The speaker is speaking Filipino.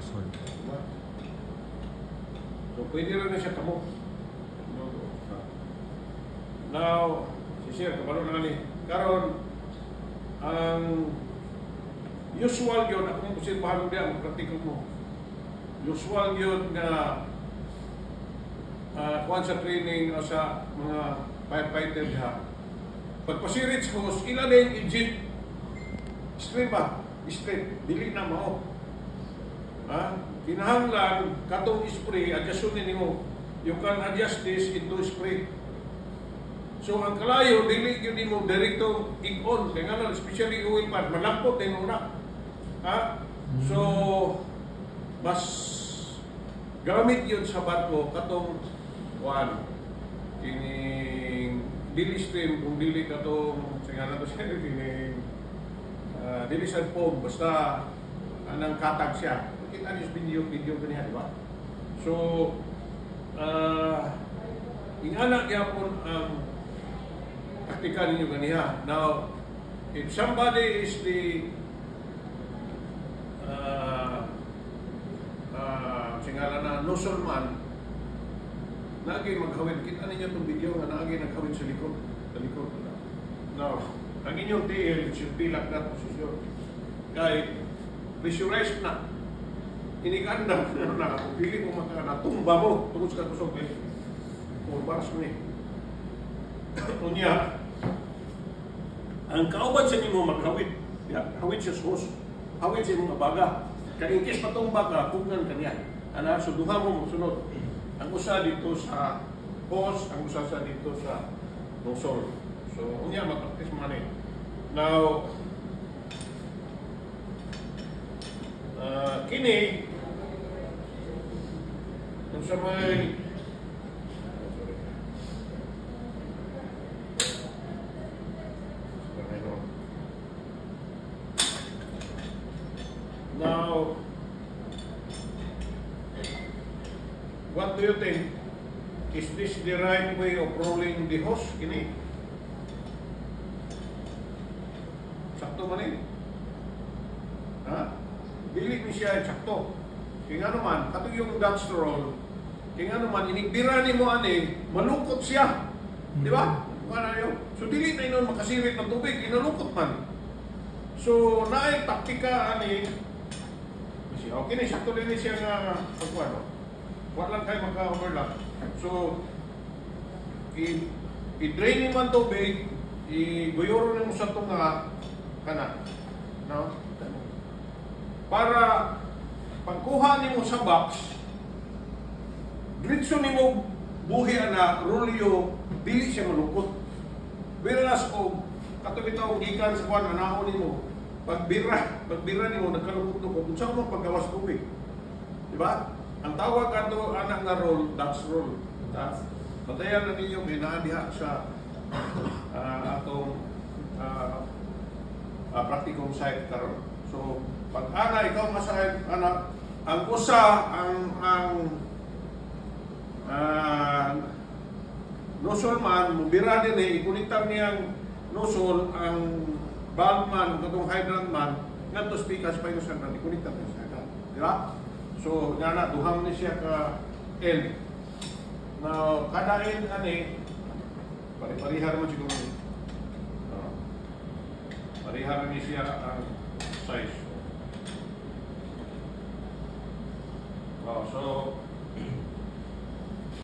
Oxford. So, pwede rin na siya kamo. Now, si Sir, kabalo na ni. Karon, ang usual yun, ako kung sino bahalong diyan, magpraktikal mo. Usual yun na kuhan sa training o sa mga firefighter diha. Pagpasirit sa hose, ilan na yung engine? Straight ba? Straight. Dili na mao. Kinahanglan, katong spray, adjustunin mo. You can adjust this into spray. So, ang kalayo, dili yun mo direkto i-on. Kaya nga, especially oil pan, malampot din una. So, mas gamit yun sa barko, katong one, kining dili stream, kung dili katong, sige na to siya, kining dili sa foam, basta anang katag siya. Kita niyo video kaniya, di ba? So, ingana gyapon ang taktika ninyo kaniya. Now, if somebody is the singala na nozzle man, naagi maghawid. Kita ninyo itong video nga naagi naghawid sa likod. Sa likod. Now, ang inyong tail should be like that position. Kahit pressurized na. Inikandam na kung pili mo natumba mo tungkol sa kusog eh. O baras mo eh. Unya, ang kauban sa inyo mo maghawid. Hawid siya sa hose. Hawid sa inyo baga. Kaya in case patumba ka, pugnan ka niya. So duha mo sunod. Ang usa dito sa hose, ang usa sa dito sa nozzle. So, unya mag-practice man eh. Now, kini kung sa may now, what do you think? Is this the right way of rolling the hose? Kini sakto man eh. Dili ni siya sakto. Kaya nga naman, katong yung Dutch roll, kaya nga naman, inigbira ni mo ani, malukot siya. Di ba? So, dili na yun makasirit ng tubig, inalukot man. So, naay taktika ani, okay na, sakto rin siya nga pagwano. Huwag lang kayo magka-overlap. So, i-drain naman tubig, i-guyoro na mo sa tunga, kana. No? Para pagkuha nimo sa box, diretso nimo buhi na rolyo, dili siya malukot. Whereas o katong bitaw gikan sa kuan anahon nimo, pagbira nimo nagkalukot-lukot unsa mo paggawas tubig. Di ba? Ang tawag ato anak nga roll, Dutch roll. Batayan na ninyo may naadiha sa atong practicum site karon. So, pag ikaw masakit, ang usa, ang nozzle man, mubira din eh, ikunitang niyang nozzle, ang valve man, katong hydrant man, nga to speakers pa yung sandal, ikunitang niya sa hydrant. Di ba? So, nga duhang niya siya ka end. Now, kada end, pari-parihar mo siguro. Parihar niya siya ang size. So,